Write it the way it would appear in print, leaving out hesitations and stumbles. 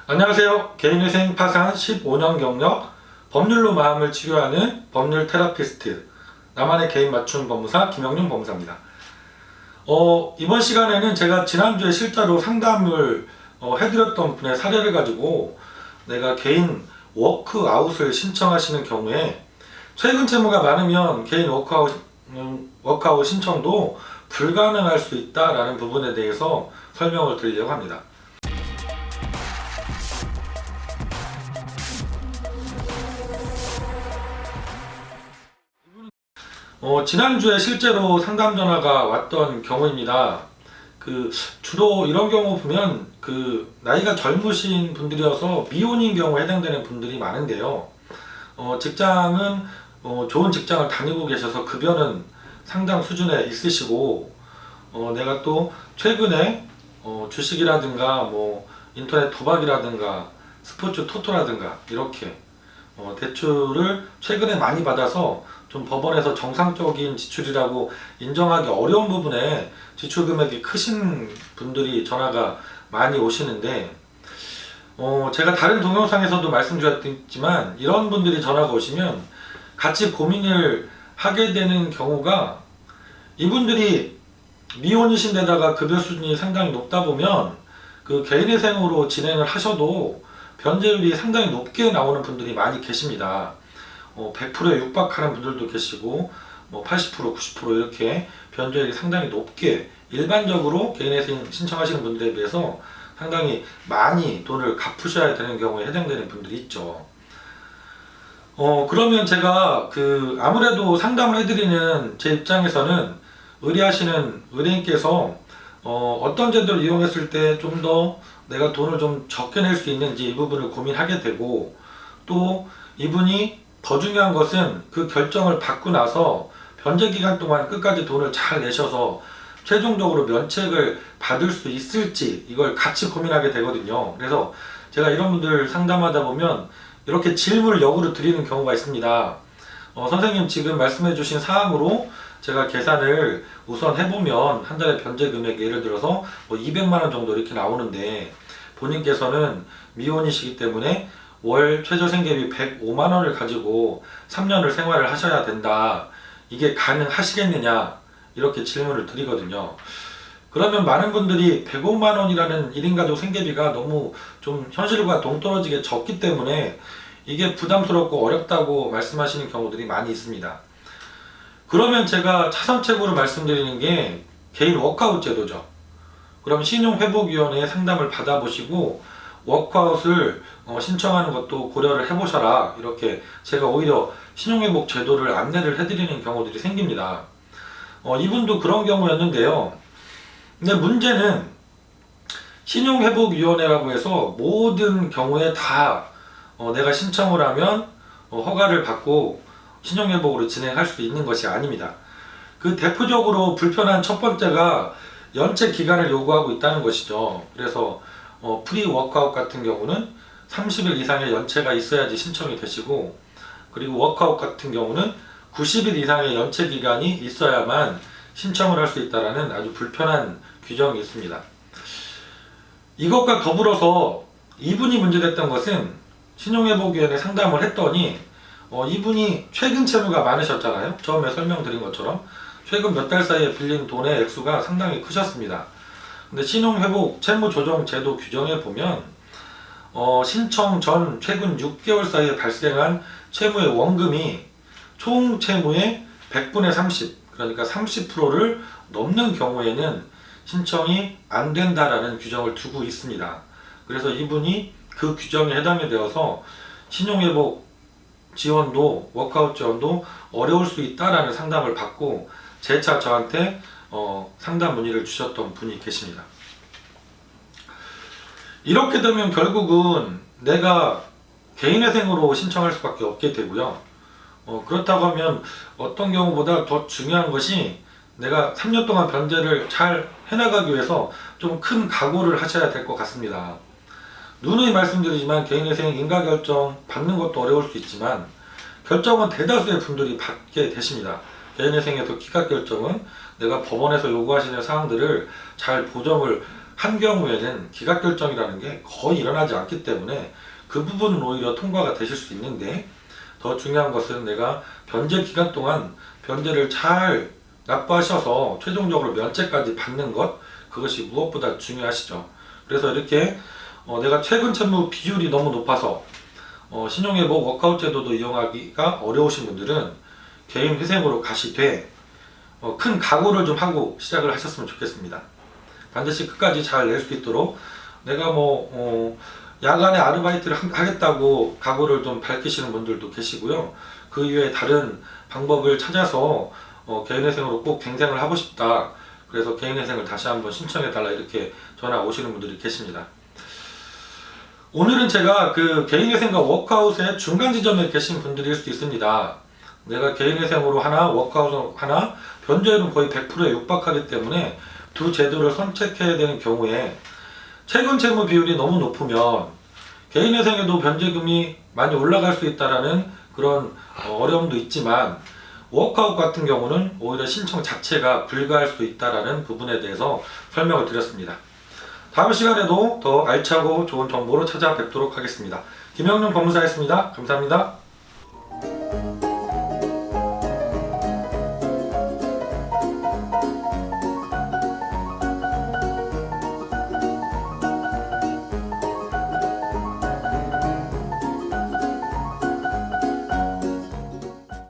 안녕하세요. 개인회생 파산 15년 경력, 법률로 마음을 치료하는 법률 테라피스트, 나만의 개인 맞춤 법무사 김영윤 법무사입니다. 이번 시간에는 제가 지난주에 실제로 상담을 해드렸던 분의 사례를 가지고 내가 개인 워크아웃을 신청하시는 경우에 최근 채무가 많으면 개인 워크아웃 신청도 불가능할 수 있다라는 부분에 대해서 설명을 드리려고 합니다. 지난주에 실제로 상담 전화가 왔던 경우입니다. 주로 이런 경우 보면 나이가 젊으신 분들이어서 미혼인 경우에 해당되는 분들이 많은데요. 직장은 좋은 직장을 다니고 계셔서 급여는 상당 수준에 있으시고, 내가 또 최근에 주식이라든가 인터넷 도박이라든가 스포츠 토토라든가 이렇게 대출을 최근에 많이 받아서 좀 법원에서 정상적인 지출이라고 인정하기 어려운 부분에 지출 금액이 크신 분들이 전화가 많이 오시는데, 제가 다른 동영상에서도 말씀드렸지만 이런 분들이 전화가 오시면 같이 고민을 하게 되는 경우가, 이분들이 미혼이신데다가 급여 수준이 상당히 높다 보면 개인회생으로 진행을 하셔도 변제율이 상당히 높게 나오는 분들이 많이 계십니다. 100%에 육박하는 분들도 계시고 80%, 90% 이렇게 변제율이 상당히 높게 일반적으로 개인회생 신청하시는 분들에 비해서 상당히 많이 돈을 갚으셔야 되는 경우에 해당되는 분들이 있죠. 그러면 제가 아무래도 상담을 해드리는 제 입장에서는 의뢰하시는 의뢰인께서 어떤 제도를 이용했을 때 좀 더 내가 돈을 좀 적게 낼 수 있는지 이 부분을 고민하게 되고, 또 이분이 더 중요한 것은 그 결정을 받고 나서 변제 기간 동안 끝까지 돈을 잘 내셔서 최종적으로 면책을 받을 수 있을지 이걸 같이 고민하게 되거든요. 그래서 제가 이런 분들 상담하다 보면 이렇게 질문을 역으로 드리는 경우가 있습니다. 선생님, 지금 말씀해 주신 사항으로 제가 계산을 우선 해보면 한 달에 변제 금액이 예를 들어서 200만 원 정도 이렇게 나오는데, 본인께서는 미혼이시기 때문에 월 최저 생계비 105만 원을 가지고 3년을 생활을 하셔야 된다. 이게 가능하시겠느냐? 이렇게 질문을 드리거든요. 그러면 많은 분들이 105만 원이라는 1인 가족 생계비가 너무 좀 현실과 동떨어지게 적기 때문에 이게 부담스럽고 어렵다고 말씀하시는 경우들이 많이 있습니다. 그러면 제가 차선책으로 말씀드리는 게 개인 워크아웃 제도죠. 그럼 신용회복위원회에 상담을 받아보시고 워크아웃을 신청하는 것도 고려를 해보셔라, 이렇게 제가 오히려 신용회복 제도를 안내를 해드리는 경우들이 생깁니다. 이분도 그런 경우였는데요. 근데 문제는 신용회복위원회라고 해서 모든 경우에 다 내가 신청을 하면 허가를 받고 신용회복으로 진행할 수 있는 것이 아닙니다. 대표적으로 불편한 첫 번째가 연체 기간을 요구하고 있다는 것이죠. 그래서 프리 워크아웃 같은 경우는 30일 이상의 연체가 있어야지 신청이 되시고, 그리고 워크아웃 같은 경우는 90일 이상의 연체 기간이 있어야만 신청을 할 수 있다는 아주 불편한 규정이 있습니다. 이것과 더불어서 이분이 문제됐던 것은 신용회복위원회 상담을 했더니 이분이 최근 채무가 많으셨잖아요. 처음에 설명드린 것처럼 최근 몇 달 사이에 빌린 돈의 액수가 상당히 크셨습니다. 근데 신용회복 채무조정제도 규정에 보면 신청 전 최근 6개월 사이에 발생한 채무의 원금이 총 채무의 100분의 30, 그러니까 30%를 넘는 경우에는 신청이 안 된다라는 규정을 두고 있습니다. 그래서 이분이 그 규정에 해당이 되어서 신용회복 지원도, 워크아웃 지원도 어려울 수 있다라는 상담을 받고 재차 저한테 상담 문의를 주셨던 분이 계십니다. 이렇게 되면 결국은 내가 개인회생으로 신청할 수밖에 없게 되고요. 그렇다고 하면 어떤 경우보다 더 중요한 것이 내가 3년 동안 변제를 잘 해나가기 위해서 좀 큰 각오를 하셔야 될 것 같습니다. 누누이 말씀드리지만 개인회생 인가결정 받는 것도 어려울 수 있지만 결정은 대다수의 분들이 받게 되십니다. 개인회생에서 기각결정은 내가 법원에서 요구하시는 사항들을 잘 보정을 한 경우에는 기각결정이라는 게 거의 일어나지 않기 때문에 그 부분은 오히려 통과가 되실 수 있는데, 더 중요한 것은 내가 변제 기간 동안 변제를 잘 납부하셔서 최종적으로 면제까지 받는 것, 그것이 무엇보다 중요하시죠. 그래서 이렇게 내가 최근 채무 비율이 너무 높아서 신용회복 워크아웃 제도도 이용하기가 어려우신 분들은 개인 회생으로 가시되 큰 각오를 좀 하고 시작을 하셨으면 좋겠습니다. 반드시 끝까지 잘 낼 수 있도록, 내가 야간에 아르바이트를 하겠다고 각오를 좀 밝히시는 분들도 계시고요. 그 이외에 다른 방법을 찾아서 개인회생으로 꼭 갱생을 하고 싶다, 그래서 개인회생을 다시 한번 신청해달라, 이렇게 전화 오시는 분들이 계십니다. 오늘은 제가 그 개인회생과 워크아웃의 중간 지점에 계신 분들일 수도 있습니다. 내가 개인회생으로 하나 워크아웃 하나 변제율은 거의 100%에 육박하기 때문에 두 제도를 선택해야 되는 경우에 최근 채무 비율이 너무 높으면 개인회생에도 변제금이 많이 올라갈 수 있다는 그런 어려움도 있지만, 워크아웃 같은 경우는 오히려 신청 자체가 불가할 수 있다는 부분에 대해서 설명을 드렸습니다. 다음 시간에도 더 알차고 좋은 정보로 찾아뵙도록 하겠습니다. 김영룡 법무사였습니다. 감사합니다.